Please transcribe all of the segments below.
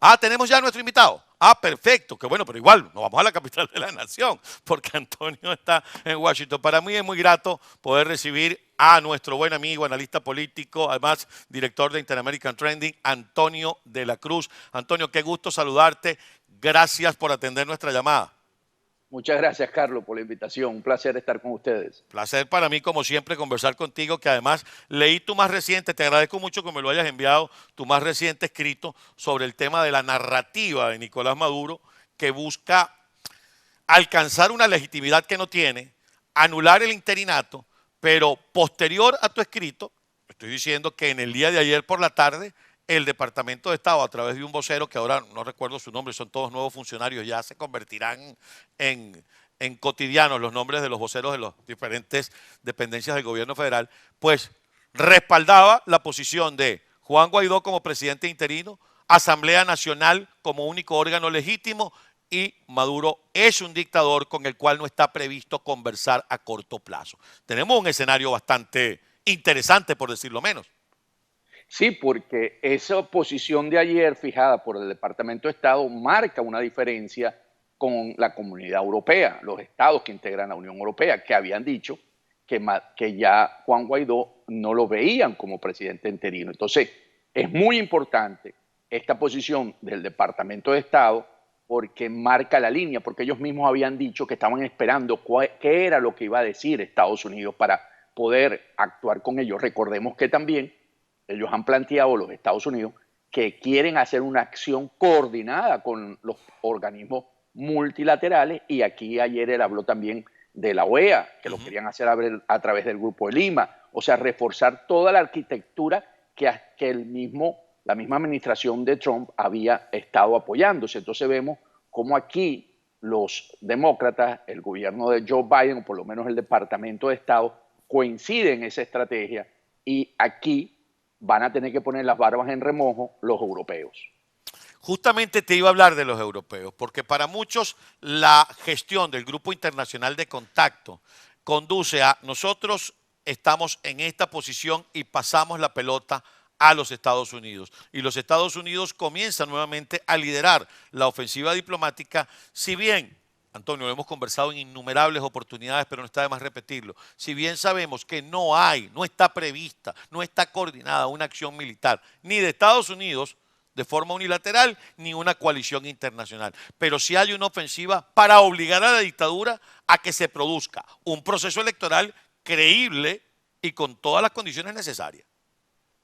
Ah, tenemos ya a nuestro invitado. Ah, perfecto, qué bueno, pero igual nos vamos a la capital de la nación, porque Antonio está en Washington. Para mí es muy grato poder recibir a nuestro buen amigo, analista político, además director de Interamerican Trending, Antonio de la Cruz. Antonio, qué gusto saludarte. Gracias por atender nuestra llamada. Muchas gracias, Carlos, por la invitación. Un placer estar con ustedes. Placer para mí, como siempre, conversar contigo, que además leí tu más reciente, te agradezco mucho que me lo hayas enviado, tu más reciente escrito sobre el tema de la narrativa de Nicolás Maduro, que busca alcanzar una legitimidad que no tiene, anular el interinato, pero posterior a tu escrito, estoy diciendo que en el día de ayer por la tarde, el Departamento de Estado, a través de un vocero, que ahora no recuerdo su nombre, son todos nuevos funcionarios, ya se convertirán en, en cotidianos los nombres de los voceros de las diferentes dependencias del gobierno federal, pues respaldaba la posición de Juan Guaidó como presidente interino, Asamblea Nacional como único órgano legítimo y Maduro es un dictador con el cual no está previsto conversar a corto plazo. Tenemos un escenario bastante interesante, por decirlo menos. Sí, porque esa posición de ayer fijada por el Departamento de Estado marca una diferencia con la comunidad europea, los estados que integran la Unión Europea, que habían dicho que ya Juan Guaidó no lo veían como presidente interino. Entonces, es muy importante esta posición del Departamento de Estado porque marca la línea, porque ellos mismos habían dicho que estaban esperando qué era lo que iba a decir Estados Unidos para poder actuar con ellos. Recordemos que también ellos han planteado, los Estados Unidos, que quieren hacer una acción coordinada con los organismos multilaterales y aquí ayer él habló también de la OEA, que lo querían hacer a través del Grupo de Lima, o sea, reforzar toda la arquitectura que la misma administración de Trump había estado apoyándose. Entonces vemos cómo aquí los demócratas, el gobierno de Joe Biden, o por lo menos el Departamento de Estado, coinciden en esa estrategia y aquí van a tener que poner las barbas en remojo los europeos. Justamente te iba a hablar de los europeos, porque para muchos la gestión del Grupo Internacional de Contacto conduce a nosotros estamos en esta posición y pasamos la pelota a los Estados Unidos. Y los Estados Unidos comienzan nuevamente a liderar la ofensiva diplomática, si bien Antonio, lo hemos conversado en innumerables oportunidades, pero no está de más repetirlo. Si bien sabemos que no está prevista, no está coordinada una acción militar, ni de Estados Unidos de forma unilateral, ni una coalición internacional. Pero sí hay una ofensiva para obligar a la dictadura a que se produzca un proceso electoral creíble y con todas las condiciones necesarias.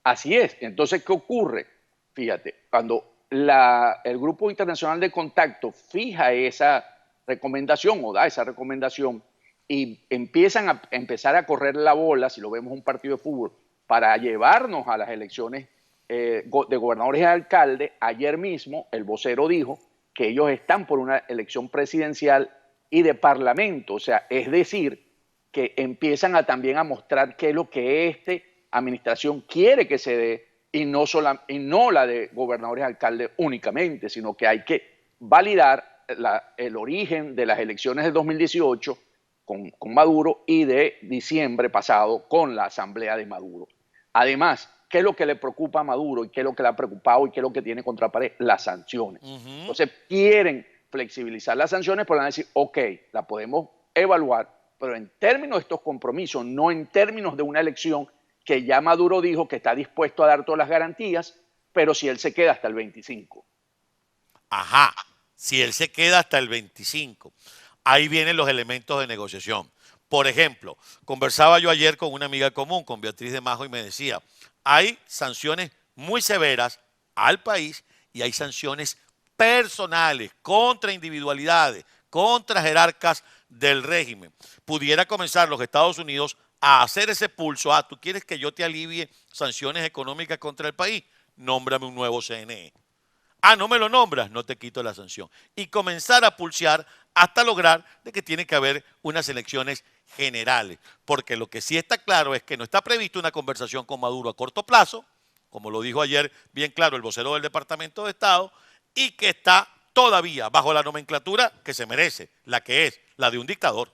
Así es. Entonces, ¿qué ocurre? Fíjate, cuando el Grupo Internacional de Contacto fija esa recomendación o da esa recomendación y empiezan a empezar a correr la bola, si lo vemos un partido de fútbol, para llevarnos a las elecciones de gobernadores y alcaldes, ayer mismo el vocero dijo que ellos están por una elección presidencial y de parlamento, o sea, es decir, que empiezan a también a mostrar qué es lo que administración quiere que se dé y no la de gobernadores y alcaldes únicamente, sino que hay que validar el origen de las elecciones de 2018 con Maduro y de diciembre pasado con la asamblea de Maduro. Además, ¿qué es lo que le preocupa a Maduro y qué es lo que le ha preocupado y qué es lo que tiene contra pared? Las sanciones. Entonces, quieren flexibilizar las sanciones, pero van a decir, ok, la podemos evaluar, pero en términos de estos compromisos, no en términos de una elección que ya Maduro dijo que está dispuesto a dar todas las garantías, pero si él se queda hasta el 25. Ajá, si él se queda hasta el 25, ahí vienen los elementos de negociación. Por ejemplo, conversaba yo ayer con una amiga común, con Beatriz de Majo, y me decía, hay sanciones muy severas al país y hay sanciones personales contra individualidades, contra jerarcas del régimen. Pudiera comenzar los Estados Unidos a hacer ese pulso, tú quieres que yo te alivie sanciones económicas contra el país, nómbrame un nuevo CNE. Ah, no me lo nombras, no te quito la sanción. Y comenzar a pulsear hasta lograr de que tiene que haber unas elecciones generales. Porque lo que sí está claro es que no está previsto una conversación con Maduro a corto plazo, como lo dijo ayer bien claro el vocero del Departamento de Estado, y que está todavía bajo la nomenclatura que se merece, la que es, la de un dictador.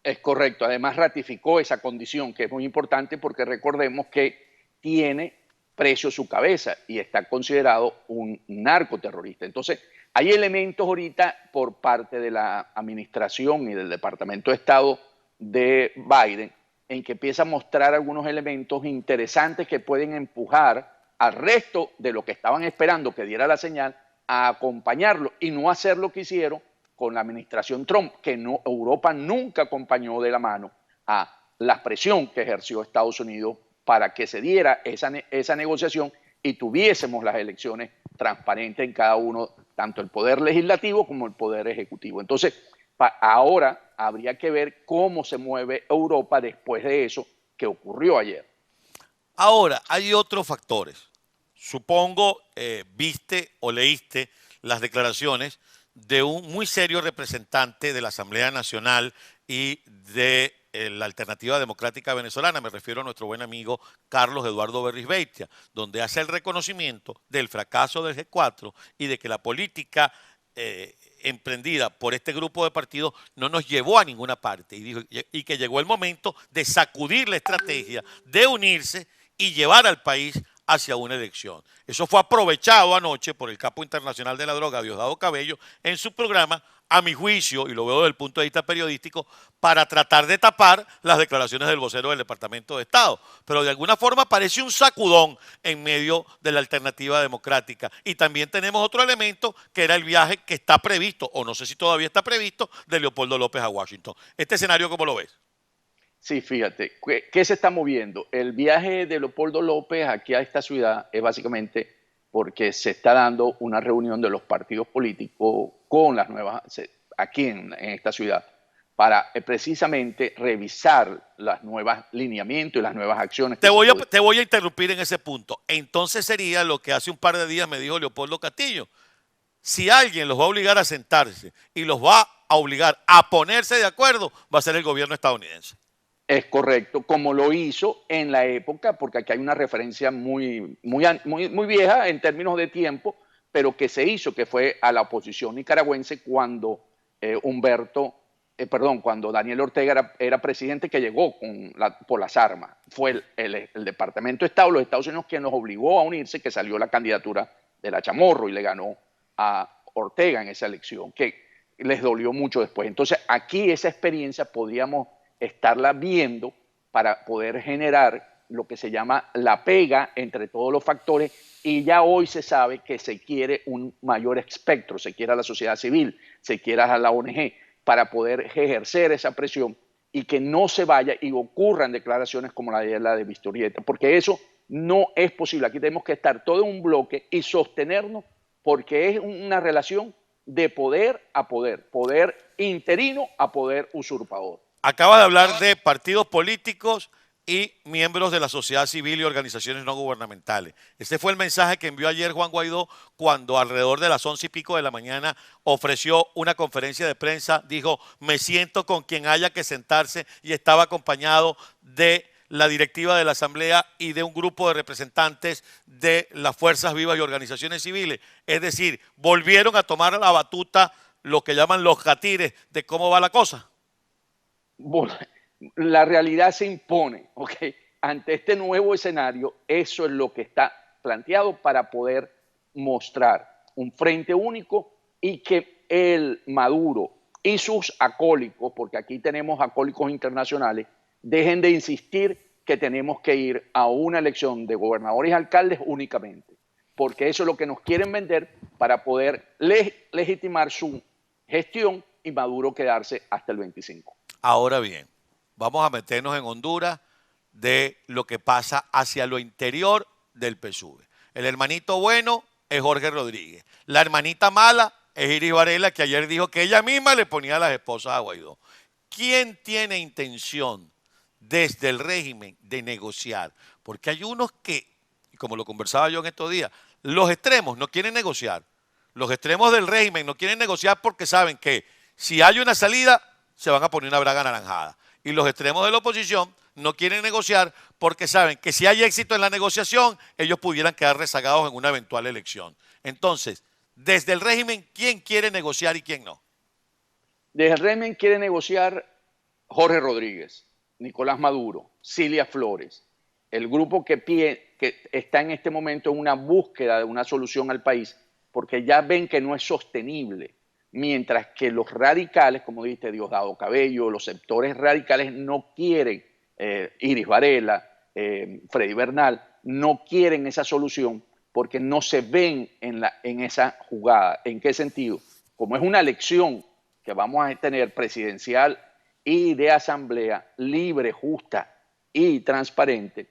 Es correcto. Además, ratificó esa condición, que es muy importante porque recordemos que tiene precio su cabeza y está considerado un narcoterrorista. Entonces, hay elementos ahorita por parte de la administración y del Departamento de Estado de Biden en que empieza a mostrar algunos elementos interesantes que pueden empujar al resto de lo que estaban esperando que diera la señal a acompañarlo y no hacer lo que hicieron con la administración Trump, que no, Europa nunca acompañó de la mano a la presión que ejerció Estados Unidos para que se diera esa negociación y tuviésemos las elecciones transparentes en cada uno, tanto el poder legislativo como el poder ejecutivo. Entonces, ahora habría que ver cómo se mueve Europa después de eso que ocurrió ayer. Ahora, hay otros factores. Supongo viste o leíste las declaraciones de un muy serio representante de la Asamblea Nacional y de la Alternativa Democrática Venezolana, me refiero a nuestro buen amigo Carlos Eduardo Berrizbeitia, donde hace el reconocimiento del fracaso del G4 y de que la política emprendida por este grupo de partidos no nos llevó a ninguna parte y que llegó el momento de sacudir la estrategia, de unirse y llevar al país hacia una elección. Eso fue aprovechado anoche por el capo internacional de la droga, Diosdado Cabello, en su programa, a mi juicio, y lo veo desde el punto de vista periodístico, para tratar de tapar las declaraciones del vocero del Departamento de Estado. Pero de alguna forma parece un sacudón en medio de la alternativa democrática. Y también tenemos otro elemento, que era el viaje que está previsto, o no sé si todavía está previsto, de Leopoldo López a Washington. ¿Este escenario cómo lo ves? Sí, fíjate, ¿qué se está moviendo? El viaje de Leopoldo López aquí a esta ciudad es básicamente porque se está dando una reunión de los partidos políticos con las nuevas, aquí en esta ciudad, para precisamente revisar los nuevos lineamientos y las nuevas acciones. Te voy a interrumpir en ese punto. Entonces sería lo que hace un par de días me dijo Leopoldo Castillo. Si alguien los va a obligar a sentarse y los va a obligar a ponerse de acuerdo, va a ser el gobierno estadounidense. Es correcto, como lo hizo en la época, porque aquí hay una referencia muy vieja en términos de tiempo, pero que se hizo, que fue a la oposición nicaragüense cuando cuando Daniel Ortega era presidente, que llegó por las armas. Fue el Departamento de Estado de los Estados Unidos quien los obligó a unirse, que salió la candidatura de la Chamorro y le ganó a Ortega en esa elección, que les dolió mucho después. Entonces, aquí esa experiencia podríamos estarla viendo para poder generar lo que se llama la pega entre todos los factores, y ya hoy se sabe que se quiere un mayor espectro, se quiere a la sociedad civil, se quiere a la ONG para poder ejercer esa presión y que no se vaya y ocurran declaraciones como la de Vistorieta, porque eso no es posible. Aquí tenemos que estar todo en un bloque y sostenernos, porque es una relación de poder a poder, poder interino a poder usurpador. Acaba de hablar de partidos políticos y miembros de la sociedad civil y organizaciones no gubernamentales. Ese fue el mensaje que envió ayer Juan Guaidó cuando alrededor de las 11:00 de la mañana ofreció una conferencia de prensa. Dijo, me siento con quien haya que sentarse, y estaba acompañado de la directiva de la Asamblea y de un grupo de representantes de las fuerzas vivas y organizaciones civiles. Es decir, volvieron a tomar la batuta lo que llaman los catires de cómo va la cosa. La realidad se impone, ¿ok? Ante este nuevo escenario, eso es lo que está planteado para poder mostrar un frente único y que el Maduro y sus acólicos, porque aquí tenemos acólicos internacionales, dejen de insistir que tenemos que ir a una elección de gobernadores y alcaldes únicamente, porque eso es lo que nos quieren vender para poder legitimar su gestión y Maduro quedarse hasta el 25. Ahora bien, vamos a meternos en Honduras de lo que pasa hacia lo interior del PSUV. El hermanito bueno es Jorge Rodríguez. La hermanita mala es Iris Varela, que ayer dijo que ella misma le ponía a las esposas a Guaidó. ¿Quién tiene intención desde el régimen de negociar? Porque hay unos que, como lo conversaba yo en estos días, los extremos no quieren negociar. Los extremos del régimen no quieren negociar porque saben que si hay una salida, se van a poner una braga anaranjada. Y los extremos de la oposición no quieren negociar porque saben que si hay éxito en la negociación, ellos pudieran quedar rezagados en una eventual elección. Entonces, desde el régimen, ¿quién quiere negociar y quién no? Desde el régimen quiere negociar Jorge Rodríguez, Nicolás Maduro, Cilia Flores, el grupo que está en este momento en una búsqueda de una solución al país, porque ya ven que no es sostenible, mientras que los radicales, como dijiste, Diosdado Cabello, los sectores radicales no quieren, Iris Varela, Freddy Bernal, no quieren esa solución porque no se ven en esa jugada. ¿En qué sentido? Como es una elección que vamos a tener presidencial y de asamblea libre, justa y transparente,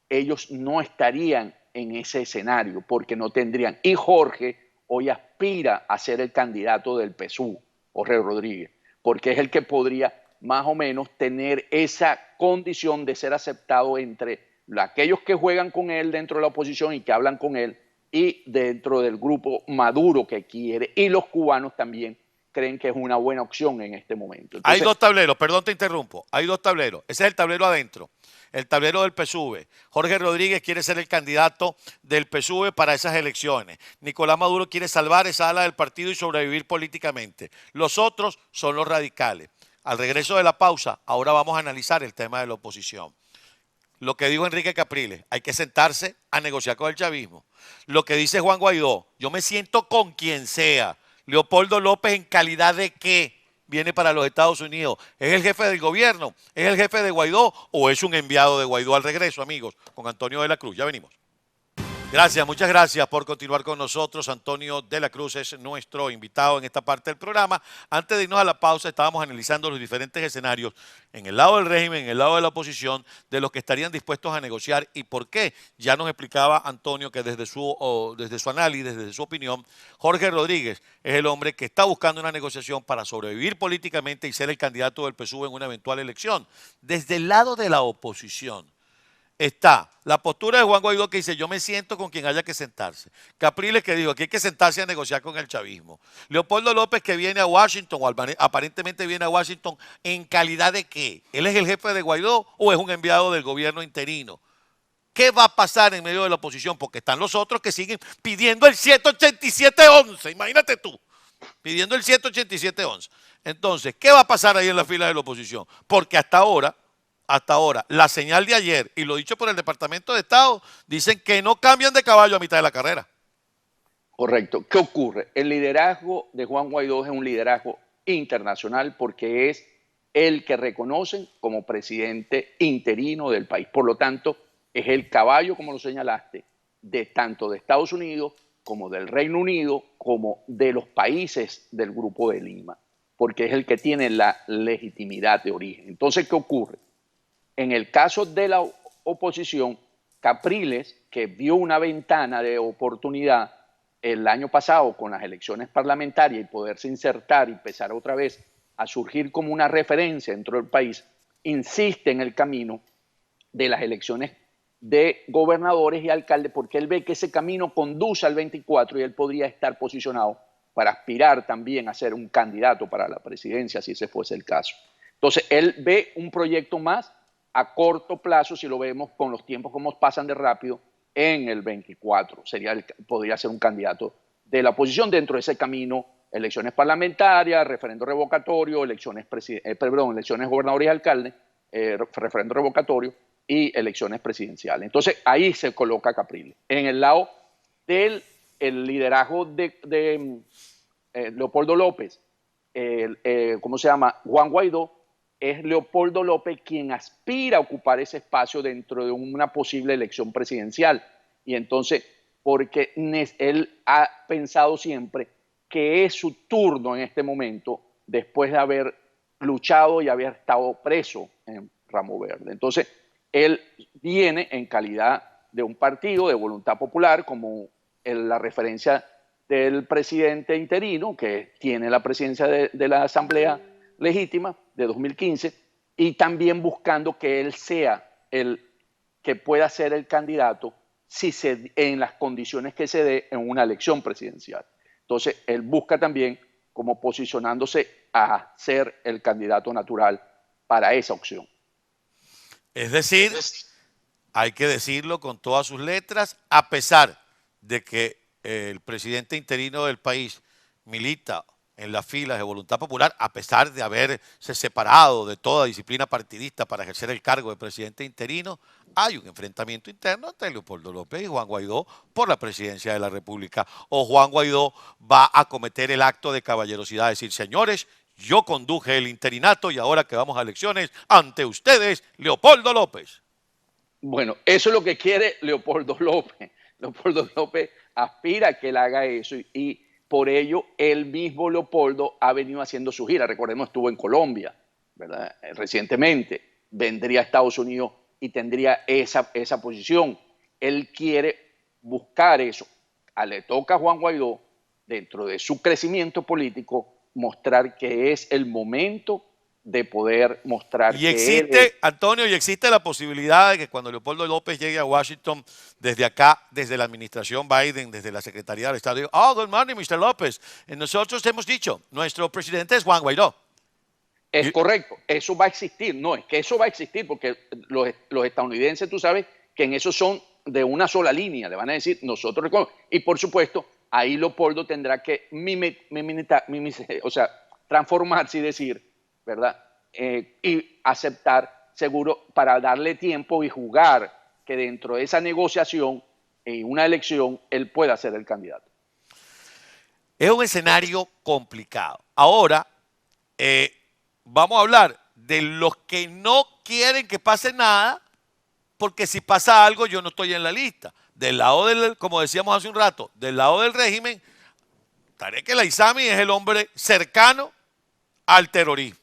ellos no estarían en ese escenario porque no tendrían. Y Jorge hoy aspira a ser el candidato del PSUV, Jorge Rodríguez, porque es el que podría más o menos tener esa condición de ser aceptado entre aquellos que juegan con él dentro de la oposición y que hablan con él y dentro del grupo Maduro que quiere, y los cubanos también creen que es una buena opción en este momento. Hay Entonces, dos tableros, perdón te interrumpo, hay dos tableros. Ese es el tablero adentro, el tablero del PSUV. Jorge Rodríguez quiere ser el candidato del PSUV para esas elecciones. Nicolás Maduro quiere salvar esa ala del partido y sobrevivir políticamente. Los otros son los radicales. Al regreso de la pausa, ahora vamos a analizar el tema de la oposición. Lo que dijo Enrique Capriles, hay que sentarse a negociar con el chavismo. Lo que dice Juan Guaidó, yo me siento con quien sea. Leopoldo López, ¿en calidad de qué viene para los Estados Unidos? ¿Es el jefe del gobierno? ¿Es el jefe de Guaidó o es un enviado de Guaidó al regreso, amigos? Con Antonio de la Cruz, ya venimos. Gracias, muchas gracias por continuar con nosotros. Antonio de la Cruz es nuestro invitado en esta parte del programa. Antes de irnos a la pausa, estábamos analizando los diferentes escenarios en el lado del régimen, en el lado de la oposición, de los que estarían dispuestos a negociar y por qué. Ya nos explicaba Antonio que desde su análisis, desde su opinión, Jorge Rodríguez es el hombre que está buscando una negociación para sobrevivir políticamente y ser el candidato del PSUV en una eventual elección. Desde el lado de la oposición está la postura de Juan Guaidó que dice yo me siento con quien haya que sentarse. Capriles que dijo que hay que sentarse a negociar con el chavismo. Leopoldo López que viene a Washington o aparentemente viene a Washington ¿en calidad de qué? ¿Él es el jefe de Guaidó o es un enviado del gobierno interino? ¿Qué va a pasar en medio de la oposición? Porque están los otros que siguen pidiendo el 187-11, imagínate tú, pidiendo el 187-11. Entonces, ¿qué va a pasar ahí en la fila de la oposición? Porque hasta ahora, la señal de ayer y lo dicho por el Departamento de Estado, dicen que no cambian de caballo a mitad de la carrera. correcto. ¿Qué ocurre? El liderazgo de Juan Guaidó es un liderazgo internacional porque es el que reconocen como presidente interino del país. Por lo tanto, es el caballo, como lo señalaste, de tanto de Estados Unidos como del Reino Unido, como de los países del Grupo de Lima, porque es el que tiene la legitimidad de origen. Entonces, ¿qué ocurre? En el caso de la oposición, Capriles, que vio una ventana de oportunidad el año pasado con las elecciones parlamentarias y poderse insertar y empezar otra vez a surgir como una referencia dentro del país, insiste en el camino de las elecciones de gobernadores y alcaldes porque él ve que ese camino conduce al 24 y él podría estar posicionado para aspirar también a ser un candidato para la presidencia si ese fuese el caso. Entonces, él ve un proyecto más a corto plazo, si lo vemos con los tiempos como pasan de rápido, en el 24. Podría ser un candidato de la oposición dentro de ese camino, elecciones parlamentarias, referendo revocatorio, elecciones gobernadores y alcaldes, referendo revocatorio y elecciones presidenciales. Entonces, ahí se coloca Capriles. En el lado del liderazgo de Leopoldo López, ¿cómo se llama? Juan Guaidó, es Leopoldo López quien aspira a ocupar ese espacio dentro de una posible elección presidencial. Y entonces, porque él ha pensado siempre que es su turno en este momento, después de haber luchado y haber estado preso en Ramo Verde. Entonces, él viene en calidad de un partido de voluntad popular, como la referencia del presidente interino, que tiene la presidencia de la Asamblea Legítima de 2015, y también buscando que él sea el que pueda ser el candidato en las condiciones que se dé en una elección presidencial. Entonces, él busca también como posicionándose a ser el candidato natural para esa opción. Es decir, hay que decirlo con todas sus letras, a pesar de que el presidente interino del país milita en las filas de Voluntad Popular, a pesar de haberse separado de toda disciplina partidista para ejercer el cargo de presidente interino, hay un enfrentamiento interno entre Leopoldo López y Juan Guaidó por la presidencia de la República. O Juan Guaidó va a cometer el acto de caballerosidad, decir, señores, yo conduje el interinato y ahora que vamos a elecciones, ante ustedes, Leopoldo López. Bueno, eso es lo que quiere Leopoldo López. Leopoldo López aspira a que él haga eso y por ello el mismo Leopoldo ha venido haciendo su gira. Recordemos, estuvo en Colombia, ¿verdad? Recientemente. Vendría a Estados Unidos y tendría esa posición. Él quiere buscar eso. Le toca a Juan Guaidó, dentro de su crecimiento político, mostrar que es el momento de poder mostrar Y que él existe, Antonio, y existe la posibilidad de que cuando Leopoldo López llegue a Washington, desde acá, desde la administración Biden, desde la Secretaría del Estado, diga, oh, good morning, Mr. López. Nosotros hemos dicho, nuestro presidente es Juan Guaidó. es correcto, eso va a existir. No, es que eso va a existir porque los estadounidenses, tú sabes, que en eso son de una sola línea. Le van a decir, nosotros reconocemos. Y por supuesto, ahí Leopoldo tendrá que o sea, transformarse y decir, ¿verdad? Y aceptar, seguro, para darle tiempo y jugar que dentro de esa negociación y una elección, él pueda ser el candidato. Es un escenario complicado. Ahora, vamos a hablar de los que no quieren que pase nada, porque si pasa algo yo no estoy en la lista. Del lado del, como decíamos hace un rato, del lado del régimen, Tarek El Aissami es el hombre cercano al terrorismo.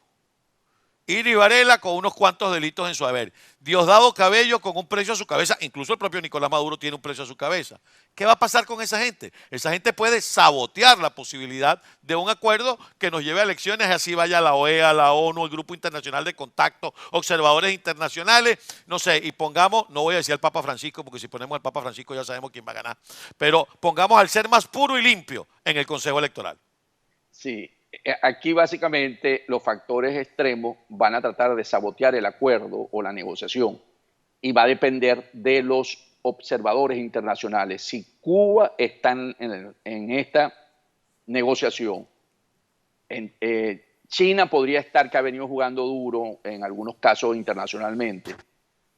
Iri Varela con unos cuantos delitos en su haber. Diosdado Cabello con un precio a su cabeza. Incluso el propio Nicolás Maduro tiene un precio a su cabeza. ¿Qué va a pasar con esa gente? Esa gente puede sabotear la posibilidad de un acuerdo que nos lleve a elecciones, así vaya la OEA, la ONU, el Grupo Internacional de Contacto, observadores internacionales, no sé, y pongamos, no voy a decir al Papa Francisco, porque si ponemos al Papa Francisco ya sabemos quién va a ganar, pero pongamos al ser más puro y limpio en el Consejo Electoral. Sí, aquí básicamente los factores extremos van a tratar de sabotear el acuerdo o la negociación y va a depender de los observadores internacionales. Si Cuba está en esta negociación, China podría estar que ha venido jugando duro en algunos casos internacionalmente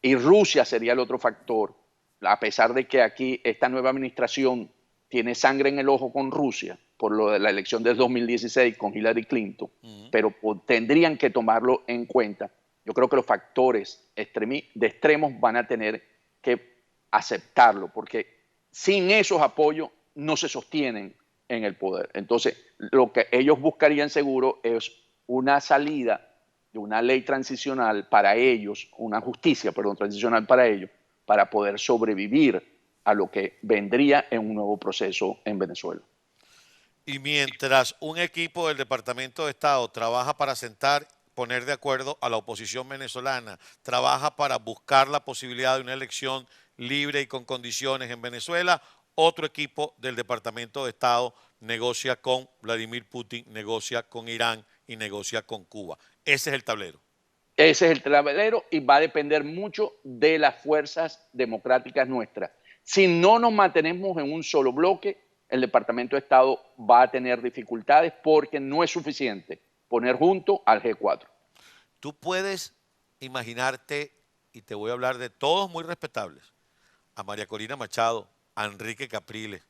y Rusia sería el otro factor, a pesar de que aquí esta nueva administración tiene sangre en el ojo con Rusia por lo de la elección del 2016 con Hillary Clinton, pero tendrían que tomarlo en cuenta. Yo creo que los factores de extremos van a tener que aceptarlo, porque sin esos apoyos no se sostienen en el poder. Entonces, lo que ellos buscarían seguro es una salida de una ley transicional para ellos, una justicia, perdón, transicional para ellos, para poder sobrevivir a lo que vendría en un nuevo proceso en Venezuela. Y mientras un equipo del Departamento de Estado trabaja para sentar, poner de acuerdo a la oposición venezolana, trabaja para buscar la posibilidad de una elección libre y con condiciones en Venezuela, otro equipo del Departamento de Estado negocia con Vladimir Putin, negocia con Irán y negocia con Cuba. Ese es el tablero. Ese es el tablero y va a depender mucho de las fuerzas democráticas nuestras. Si no nos mantenemos en un solo bloque, el Departamento de Estado va a tener dificultades porque no es suficiente poner junto al G4. Tú puedes imaginarte, y te voy a hablar de todos muy respetables, a María Corina Machado, a Enrique Capriles,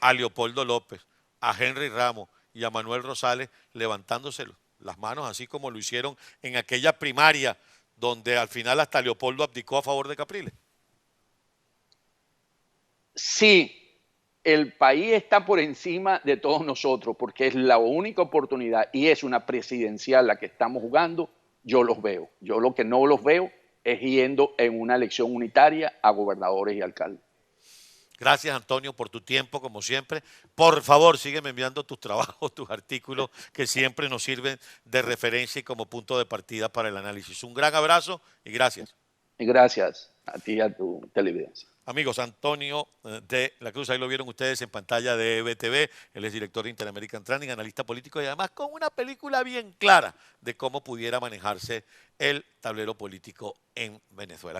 a Leopoldo López, a Henry Ramos y a Manuel Rosales levantándose las manos así como lo hicieron en aquella primaria donde al final hasta Leopoldo abdicó a favor de Capriles. Sí, el país está por encima de todos nosotros porque es la única oportunidad y es una presidencial la que estamos jugando, yo los veo. Yo lo que no los veo es yendo en una elección unitaria a gobernadores y alcaldes. Gracias, Antonio, por tu tiempo, como siempre. Por favor, sígueme enviando tus trabajos, tus artículos, que siempre nos sirven de referencia y como punto de partida para el análisis. Un gran abrazo y gracias. Y gracias a ti y a tu televidencia. Amigos, Antonio de la Cruz, ahí lo vieron ustedes en pantalla de EBTV, él es director de Interamerican Training, analista político y además con una película bien clara de cómo pudiera manejarse el tablero político en Venezuela.